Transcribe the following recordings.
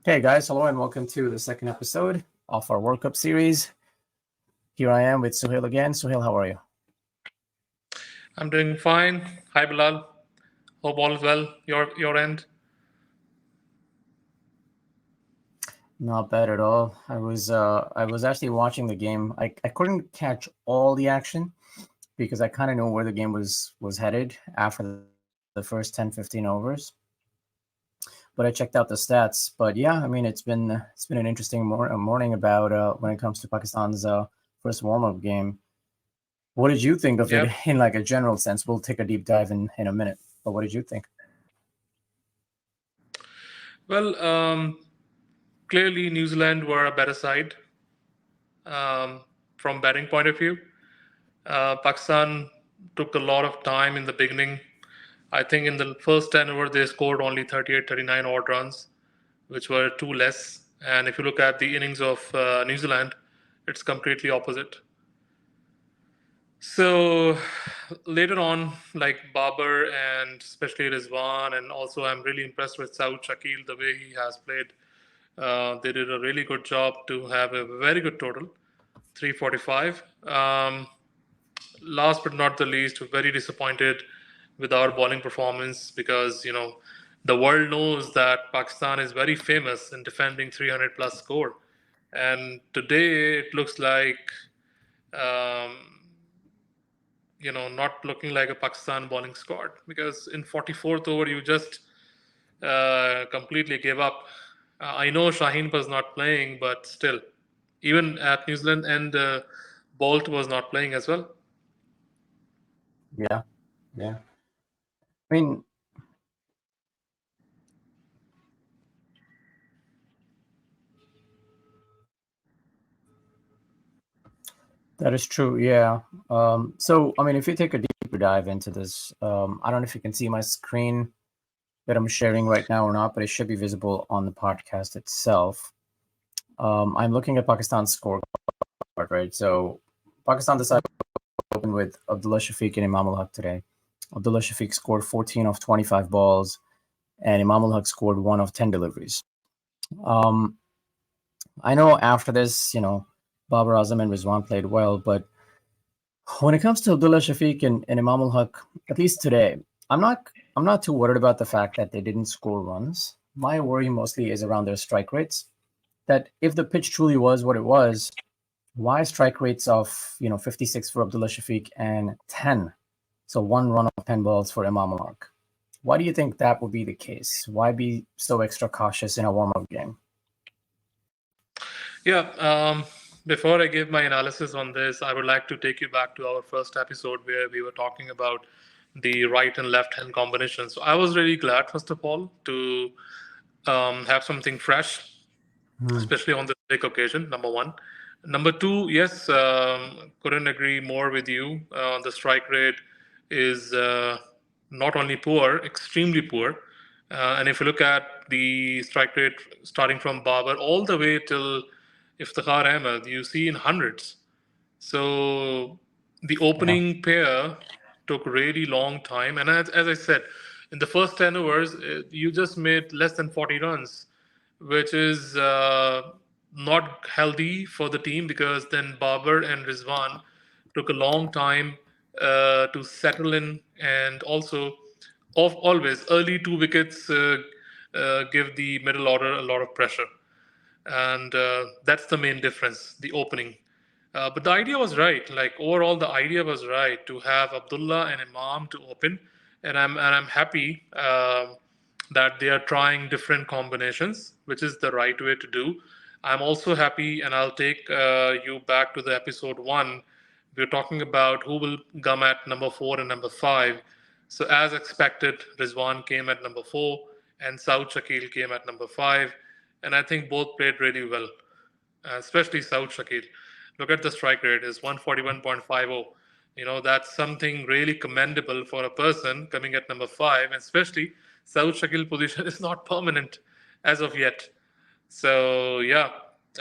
Hey guys, hello and welcome to the second episode of our World Cup series. Here I am with Suhail again. Suhail, how are you? I'm doing fine. Hi Bilal. Hope all is well. Your end. Not bad at all. I was actually watching the game. I couldn't catch all the action because I kind of know where the game was headed after the first 10-15 overs. But I checked out the stats. But yeah, I mean it's been an interesting morning about when it comes to Pakistan's first warm-up game. What did you think of it Yep. in like a general sense? We'll take a deep dive in a minute. But what did you think? Well, clearly New Zealand were a better side um, from batting point of view. Pakistan took a lot of time in the beginning. I think in the first 10 overs they scored only 38, 39 odd runs, which were two less. And if you look at the innings of New Zealand, it's completely opposite. So later on, like Babar and especially Rizwan, and also I'm really impressed with Saud Shakil, the way he has played. They did a really good job to have a very good total, 345. Last but not the least, very disappointed with our bowling performance because, the world knows that Pakistan is very famous in defending 300 plus score. And today it looks like um, not looking like a Pakistan bowling squad because in 44th over you just completely gave up. I know Shaheen was not playing, but still, even at New Zealand and Bolt was not playing as well. Yeah, yeah. I mean, that is true. Yeah. So, I mean, if you take a deeper dive into this, I don't know if you can see my screen that I'm sharing right now or not, but it should be visible on the podcast itself. I'm looking at Pakistan's scorecard, right? So, Pakistan decided to open with Abdullah Shafiq and Imam ul Haq today. Abdullah Shafiq scored 14 of 25 balls, and Imam ul Haq scored 1 of 10 deliveries. Um, I know after this, Babar Azam and Rizwan played well, but when it comes to Abdullah Shafiq and Imam ul Haq, at least today, I'm not too worried about the fact that they didn't score runs. My worry mostly is around their strike rates. That if the pitch truly was what it was, why strike rates of 56 for Abdullah Shafiq and 10, so 1 run of 10 balls for Imam ul Haq? Why do you think that would be the case? Why be so extra cautious in a warm-up game? Yeah. Before I give my analysis on this, I would like to take you back to our first episode where we were talking about the right and left hand combination. So I was really glad, first of all, to have something fresh, Hmm. especially on this big occasion. Number one. Number two, yes, couldn't agree more with you. The strike rate is not only poor, extremely poor. And if you look at the strike rate starting from Babar all the way till Iftikhar Ahmed, you see in hundreds. So the Yeah. opening pair took really long time, and as I said, in the first 10 overs, you just made less than 40 runs, which is not healthy for the team because then Babar and Rizwan took a long time to settle in, and also, always early two wickets give the middle order a lot of pressure, and that's the main difference, the opening. But the idea was right. Like overall, the idea was right to have Abdullah and Imam to open, and I'm happy that they are trying different combinations, which is the right way to do. I'm also happy, and I'll take you back to the episode one. We're talking about who will come at number four and number five. So as expected, Rizwan came at number four, and Saud Shakil came at number five, and I think both played really well, especially Saud Shakil. Look at the strike rate, is 141.50. That's something really commendable for a person coming at number five, and especially Saud Shakil position is not permanent as of yet. So yeah,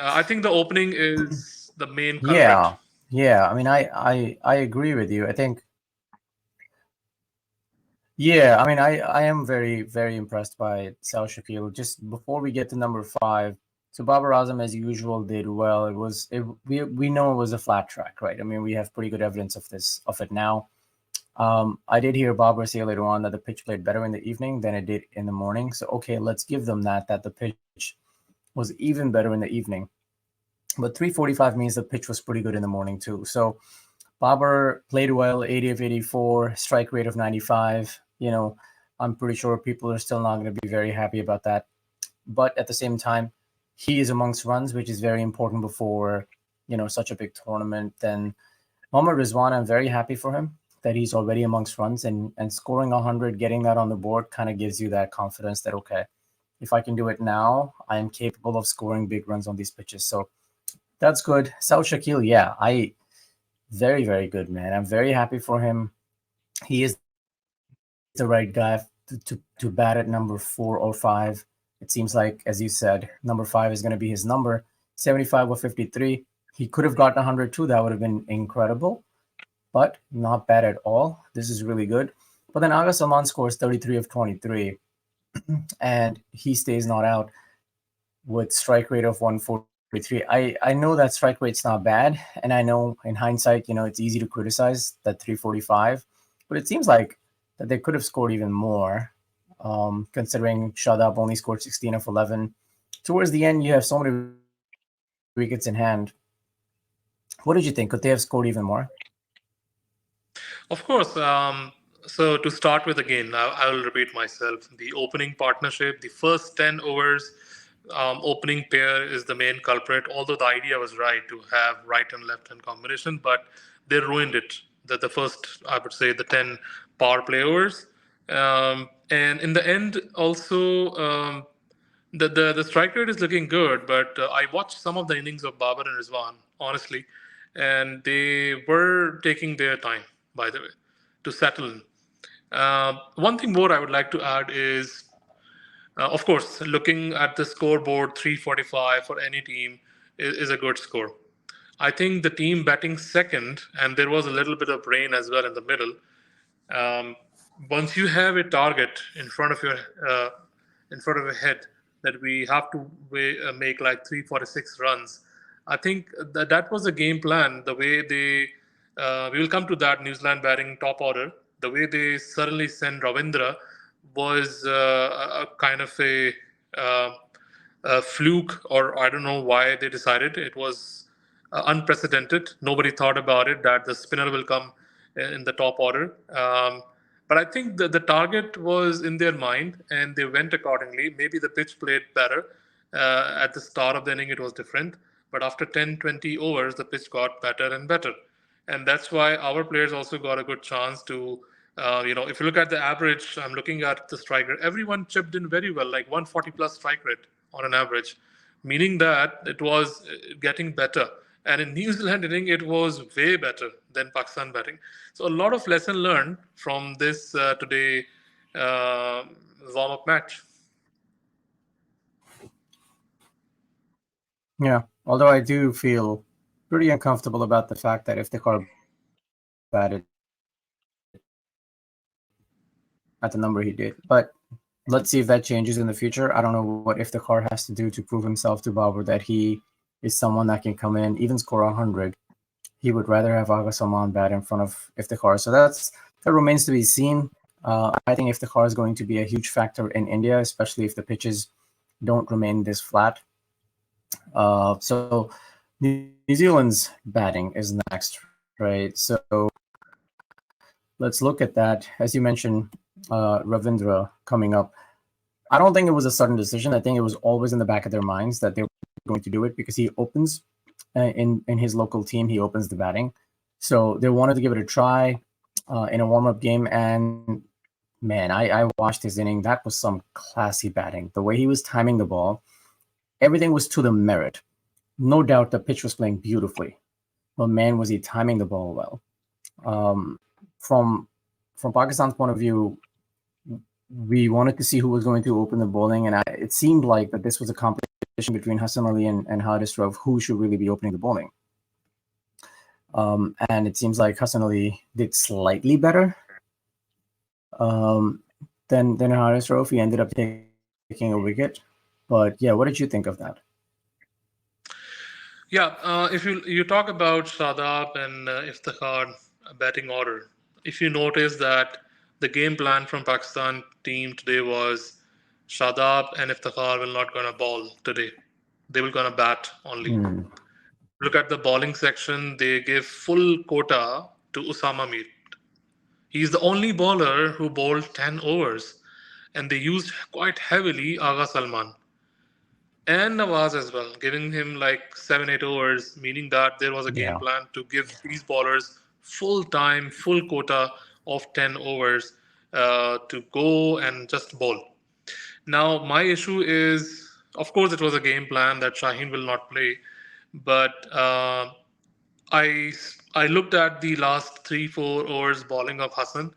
I think the opening is the main culprit. Yeah, yeah. I mean, I agree with you. I think, Yeah, I mean, I am very, very impressed by Sal Shakil. Just before we get to number five, so Babar Azam, as usual, did well. We know it was a flat track, right? I mean, we have pretty good evidence of it now. I did hear Babar say later on that the pitch played better in the evening than it did in the morning. So okay, let's give them that the pitch was even better in the evening. But 3:45 means the pitch was pretty good in the morning too. So Babar played well, 80 of 84, strike rate of 95. I'm pretty sure people are still not going to be very happy about that. But at the same time, he is amongst runs, which is very important before, such a big tournament. Then Mohammad Rizwan, I'm very happy for him that he's already amongst runs and scoring 100, getting that on the board kind of gives you that confidence that, okay, if I can do it now, I am capable of scoring big runs on these pitches. So that's good. Saud Shakil, yeah, very, very good, man. I'm very happy for him. He is the right guy to bat at number 4 or 5. It seems like, as you said, number 5 is going to be his number. 75 or 53. He could have gotten 100 too. That would have been incredible, but not bad at all. This is really good. But then Aga Salman scores 33 of 23, and he stays not out with strike rate of 143. I know that strike rate's not bad, and I know in hindsight, it's easy to criticize that 345, but it seems like that they could have scored even more, considering Shadab only scored 16 of 11. Towards the end, you have so many wickets in hand. What did you think? Could they have scored even more? Of course. So to start with, again, I will repeat myself. The opening partnership, the first 10 overs, opening pair is the main culprit. Although the idea was right to have right and left hand combination, but they ruined it. That the first, I would say, the 10 power play overs, and in the end, also. The strike rate is looking good, but I watched some of the innings of Babar and Rizwan, honestly, and they were taking their time, by the way, to settle in. One thing more I would like to add is, of course, looking at the scoreboard, 345 for any team is a good score. I think the team batting second, and there was a little bit of rain as well in the middle, um, once you have a target in front of your head that we have to make like 346 runs, I think that was the game plan. The way they we will come to that. New Zealand batting top order, the way they suddenly sent Ravindra was a kind of uh, a fluke, or I don't know why they decided. It was unprecedented. Nobody thought about it that the spinner will come in the top order. But I think the target was in their mind and they went accordingly. Maybe the pitch played better. At the start of the inning, it was different. But after 10, 20 overs, the pitch got better and better. And that's why our players also got a good chance to, if you look at the average, I'm looking at the strike rate, everyone chipped in very well, like 140 plus strike rate on an average, meaning that it was getting better. And in New Zealand inning, it was way better than Pakistan batting. So a lot of lesson learned from this today uh, warm-up match. Yeah, although I do feel pretty uncomfortable about the fact that if the car batted at the number he did. But let's see if that changes in the future. I don't know what Iftikhar has to do to prove himself to Babur that he is someone that can come in, even score 100. He would rather have Aga Salman bat in front of Iftikhar. So that remains to be seen. I think Iftikhar is going to be a huge factor in India, especially if the pitches don't remain this flat. So New Zealand's batting is next, right? So let's look at that. As you mentioned, Ravindra coming up. I don't think it was a sudden decision. I think it was always in the back of their minds that they were going to do it because he opens in his local team. He opens the batting, so they wanted to give it a try in a warm up game. And man, I watched his inning. That was some classy batting. The way he was timing the ball, everything was to the merit. No doubt the pitch was playing beautifully. But man, was he timing the ball well. Um, from from Pakistan's point of view, we wanted to see who was going to open the bowling, and it seemed like that this was a competition between Hassan Ali and Hardis Rauf who should really be opening the bowling. And it seems like Hassan Ali did slightly better. Um, then Haris Rauf, he ended up taking a wicket. But yeah, what did you think of that? Yeah, if you talk about Shadab and Iftikhar batting order, if you notice that the game plan from Pakistan team today was Shadab and Iftikhar will not gonna ball today. They will gonna bat only. Hmm. Look at the bowling section. They give full quota to Usama Mir. He's the only bowler who bowled 10 overs, and they used quite heavily Agha Salman and Nawaz as well, giving him like 7 8 overs, meaning that there was a Yeah. game plan to give these bowlers full time, full quota of 10 overs to go and just bowl. Now, my issue is, of course, it was a game plan that Shaheen will not play, but I I looked at the last 3 4 overs bowling of Hassan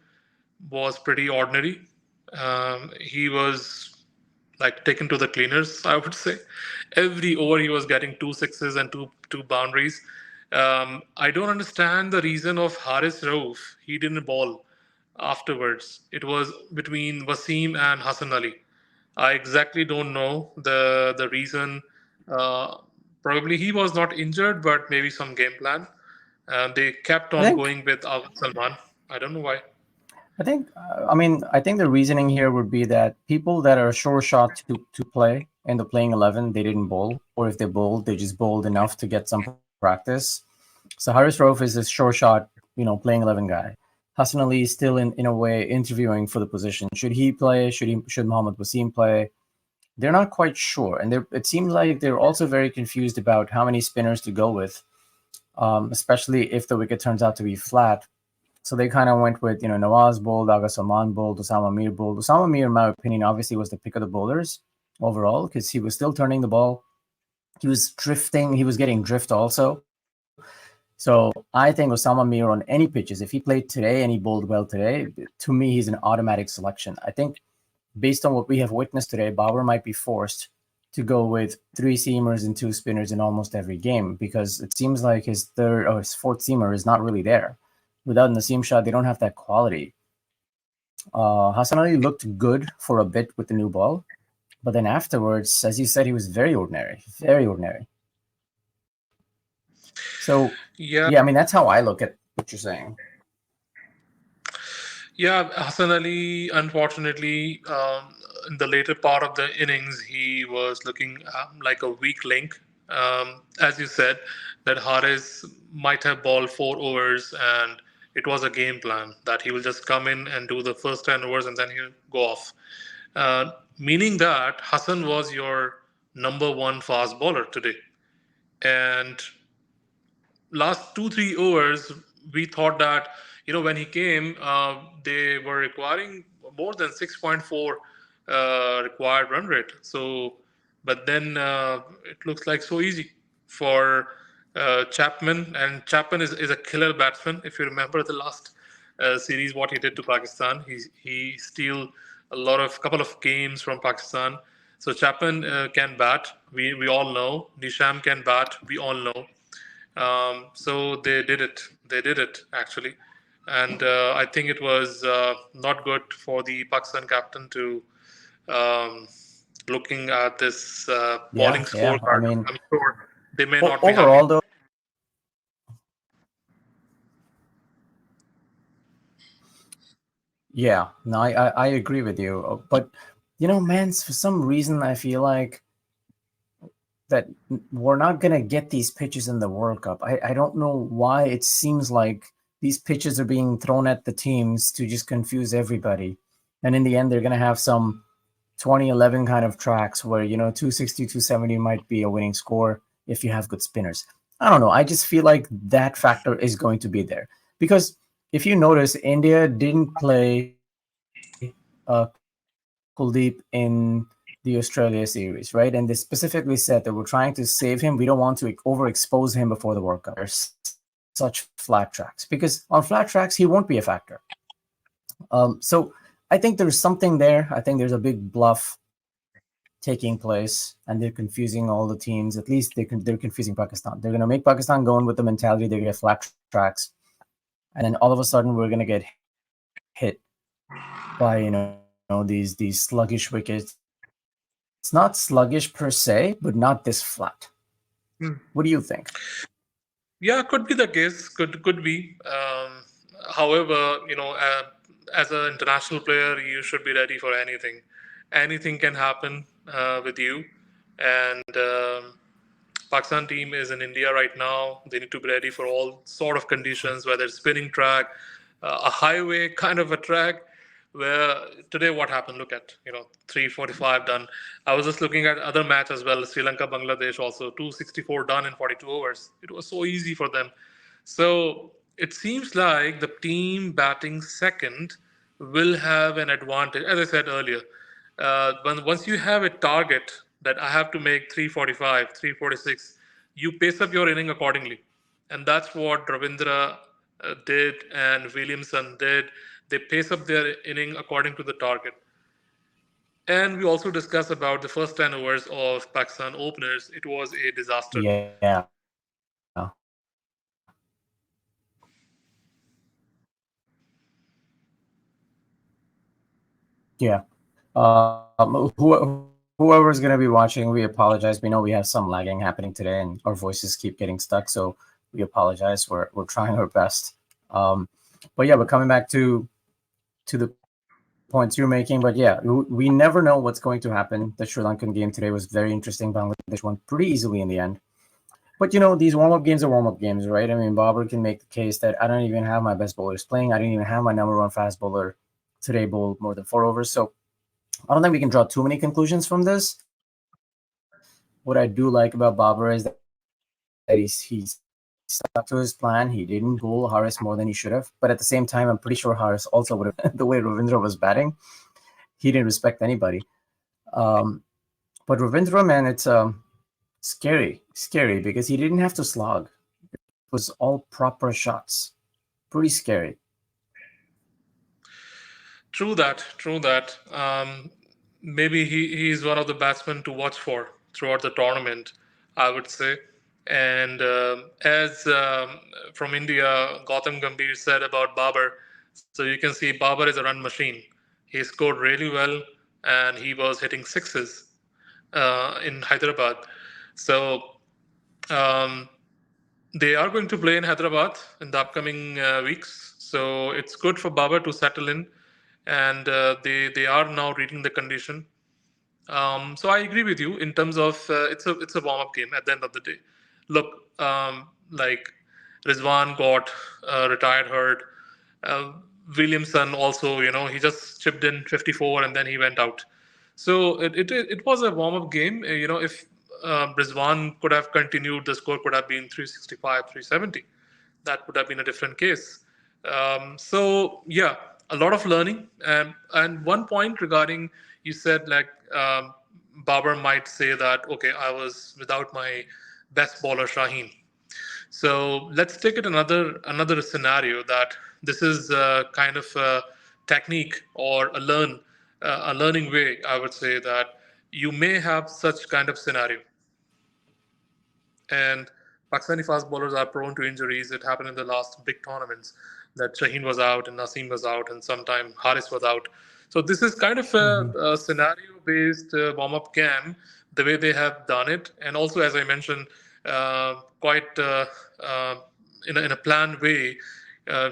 was pretty ordinary. He was like taken to the cleaners, I would say. Every over he was getting 2 6s and two boundaries. I don't understand the reason of Haris Rauf. He didn't bowl afterwards. It was between Wasim and Hassan Ali. I exactly don't know the reason. Uh, Probably he was not injured, but maybe some game plan. They kept I on think going with Agha Salman. I don't know why. I think the reasoning here would be that people that are sure shot to play in the playing 11, they didn't bowl, or if they bowled, they just bowled enough to get some practice. So Haris Rauf is a sure shot, playing 11 guy. Hassan Ali is still in a way interviewing for the position. Should he play? Should Mohammad Wasim play? They're not quite sure, and it seems like they're also very confused about how many spinners to go with, especially if the wicket turns out to be flat. So they kind of went with, Nawaz bowled, Aga Salman bowled, Osama Mir bowled. Osama Mir, in my opinion, obviously was the pick of the bowlers overall because he was still turning the ball. He was drifting. He was getting drift also. So I think Osama Mir on any pitches, if he played today and he bowled well today, to me, he's an automatic selection. I think based on what we have witnessed today, Bauer might be forced to go with three seamers and two spinners in almost every game because it seems like his third or his fourth seamer is not really there. Without Naseem Shah, they don't have that quality. Hassan Ali looked good for a bit with the new ball, but then afterwards, as you said, he was very ordinary, very ordinary. So, Yeah, yeah, I mean, that's how I look at what you're saying. yeah, Hassan Ali, unfortunately, in the later part of the innings, he was looking like a weak link. As you said, that Haris might have balled 4 overs, and it was a game plan that he will just come in and do the first 10 overs and then he'll go off. Meaning that Hassan was your number one fast bowler today. And last 2 3 overs, we thought that when he came, they were requiring more than 6.4 required run rate. So, but then it looks like so easy for Chapman, and Chapman is a killer batsman. If you remember the last series, what he did to Pakistan, he steal a lot of couple of games from Pakistan. So Chapman can bat. We all know. Nisham can bat. We all know. So they did it. They did it actually, and I think it was not good for the Pakistan captain to um, looking at this bowling Yeah, yeah. I scorecard. mean, I'm sure they may not be happy. overall, though, yeah, no, I agree with you. But, man, for some reason, I feel like that we're not going to get these pitches in the World Cup. I don't know why it seems like these pitches are being thrown at the teams to just confuse everybody. And in the end, they're going to have some 2011 kind of tracks where, 260, 270 might be a winning score if you have good spinners. I don't know. I just feel like that factor is going to be there. Because if you notice, India didn't play Kuldeep in the Australia series, right? And they specifically said that we're trying to save him. We don't want to overexpose him before the World Cup. They're such flat tracks because on flat tracks he won't be a factor. So I think there's something there. I think there's a big bluff taking place, and they're confusing all the teams. At least they're confusing Pakistan. They're going to make Pakistan go in with the mentality they get flat tracks, and then all of a sudden we're going to get hit with by these sluggish wickets. It's not sluggish per se, but not this flat. What do you think? Yeah, could be the case. Could be. However, as an international player, you should be ready for anything. Anything can happen with you, and Pakistan team is in India right now. They need to be ready for all sort of conditions, whether it's spinning track, a highway kind of a track. Where today what happened? Look at 345 done. I was just looking at other match as well. Sri Lanka, Bangladesh also 264 done in 42 overs. It was so easy for them. So it seems like the team batting second will have an advantage. As I said earlier, once you have a target that I have to make 345, 346, you pace up your inning accordingly. And that's what Ravindra did and Williamson did. They pace up their inning according to the target. And we also discussed about the first 10 overs of Pakistan openers. It was a disaster. Yeah. Whoever's going to be watching, we apologize. We know we have some lagging happening today, and our voices keep getting stuck. So we apologize. We're trying our best. Um, but yeah, but coming back to the points you're making, but yeah, we never know what's going to happen. The Sri Lankan game today was very interesting. Bangladesh won pretty easily in the end. But these warm-up games are warm-up games, right? I mean, Babur can make the case that I don't even have my best bowlers playing. I didn't even have my number one fast bowler today bowl more than 4 overs. So I don't think we can draw too many conclusions from this. What I do like about Babur is that he stuck to his plan. He didn't bowl Harris more than he should have. But at the same time, I'm pretty sure Harris also would have, the way Ravindra was batting, he didn't respect anybody. Um, but Ravindra, man, it's scary because he didn't have to slog. It was all proper shots. Pretty scary. True that. True that. Maybe he's one of the batsmen to watch for throughout the tournament, I would say. And as from India, Gautam Gambhir said about Babar, so you can see Babar is a run machine. He scored really well and he was hitting sixes in Hyderabad. So um, they are going to play in Hyderabad in the upcoming weeks, so it's good for Baba to settle in, and they are now reading the condition. So I agree with you in terms of it's a warm up game at the end of the day. Look, like Rizwan got retired hurt. Uh, Williamson also, he just chipped in 54 and then he went out. So it was a warm up game. If Rizwan could have continued, the score could have been 365, 370. That would have been a different case. So yeah, a lot of learning. And one point regarding you said like Babar might say that okay, I was without my best bowler Shaheen. So let's take it another scenario that this is kind of a technique or a learning way. I would say that you may have such kind of scenario, and Pakistani fast bowlers are prone to injuries. It happened in the last big tournaments that Shaheen was out and Naseem was out and sometime Haris was out. So this is kind of a scenario-based warm-up game, the way they have done it, and also as I mentioned, quite uh, in a planned way. Uh,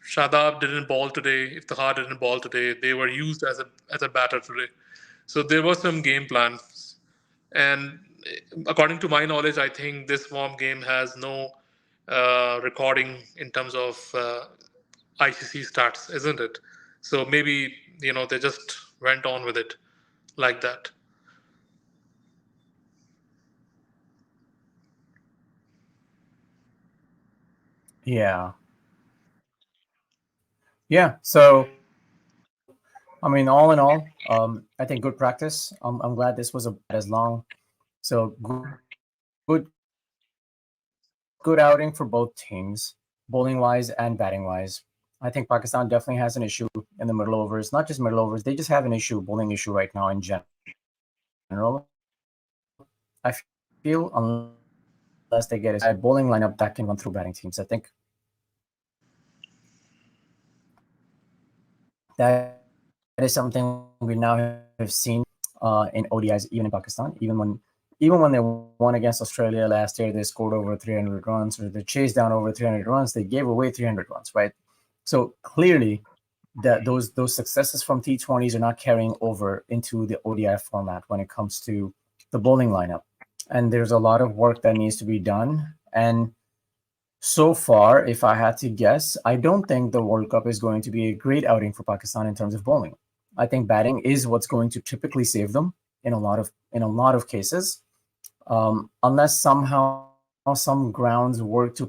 Shadab didn't bowl today. Iftihar didn't bowl today. They were used as a batter today. So there was some game plan. And according to my knowledge, I think this warm game has no recording in terms of ICC stats, isn't it? So maybe they just went on with it like that. Yeah. Yeah. So, I mean, all in all, I think good practice. I'm glad this was as long. So good outing for both teams, bowling wise and batting wise. I think Pakistan definitely has an issue in the middle overs, not just middle overs. They just have an issue, bowling issue right now in general. I feel unless they get a second bowling lineup that can run through batting teams. I think they have a bowling lineup that can run through batting teams. I think That is something we now have seen in ODIs, even in Pakistan. Even when they won against Australia last year, they scored over 300 runs, or they chased down over 300 runs. They gave away 300 runs, right? So clearly, that those successes from T20s are not carrying over into the ODI format when it comes to the bowling lineup. And there's a lot of work that needs to be done. And so far, if I had to guess, I don't think the World Cup is going to be a great outing for Pakistan in terms of bowling. I think batting is what's going to typically save them in a lot of cases, unless somehow some grounds work to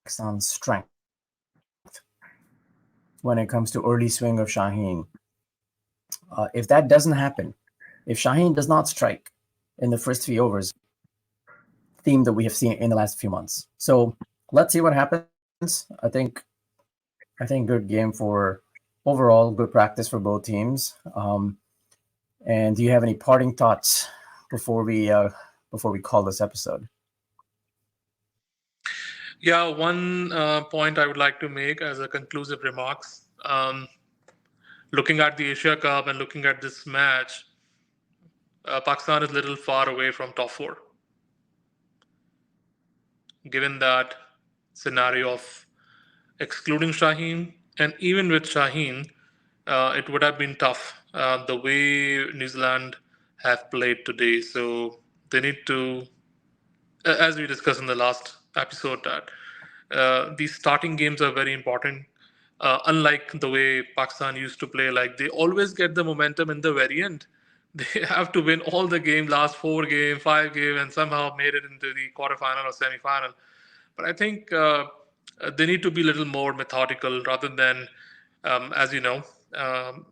Pakistan's strength when it comes to early swing of Shaheen. If that doesn't happen, if Shaheen does not strike in the first 3 overs, theme that we have seen in the last few months. So let's see what happens. I think good game for overall, good practice for both teams. And do you have any parting thoughts before we call this episode? Yeah, one point I would like to make as a conclusive remarks. Looking at the Asia Cup and looking at this match, Pakistan is a little far away from top four. Given that scenario of excluding Shaheen, and even with Shaheen, it would have been tough the way New Zealand have played today. So they need to, as we discussed in the last episode, that these starting games are very important. Unlike the way Pakistan used to play, like they always get the momentum in the very end. They have to win all the game, last 4 game, 5 game, and somehow made it into the quarterfinal or semi-final. But I think they need to be a little more methodical rather than, as you know, um,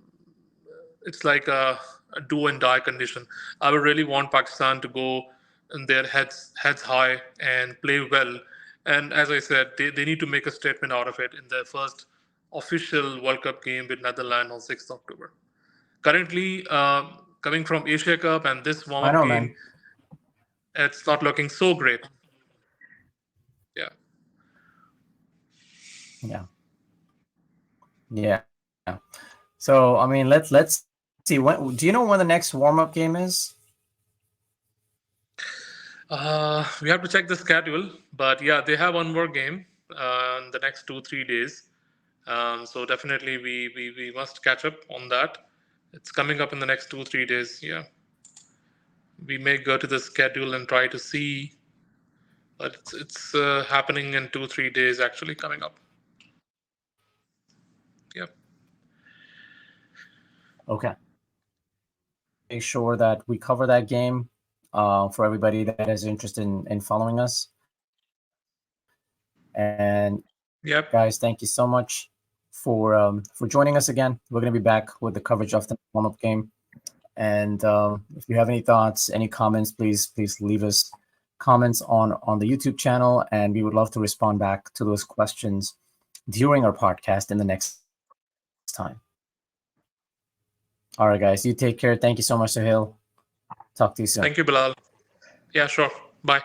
it's like a do and die condition. I would really want Pakistan to go in their heads high and play well. And as I said, they need to make a statement out of it in their first official World Cup game with Netherlands on 6th October. Currently, coming from Asia Cup and this warm I up know, game, man. it's not looking so great. Yeah. Yeah, yeah. So I mean, let's see. When do you know when the next warm up game is? We have to check the schedule, but yeah, they have one more game in the next 2 3 days. So definitely we must catch up on that. It's coming up in the next 2 3 days. Yeah, we may go to the schedule and try to see, but it's happening in 2 3 days actually coming up. Yeah. Okay. Make sure that we cover that game for everybody that is interested in following us. And guys, thank you Yep. so much for joining us again. We're going to be back with the coverage of the warm up game. And if you have any thoughts, any comments, please leave us comments on the YouTube channel, and we would love to respond back to those questions during our podcast in the next time. All right, guys, you take care. Thank you so much, Sahil. Talk to you soon. Thank you, Bilal. Yeah, sure. Bye.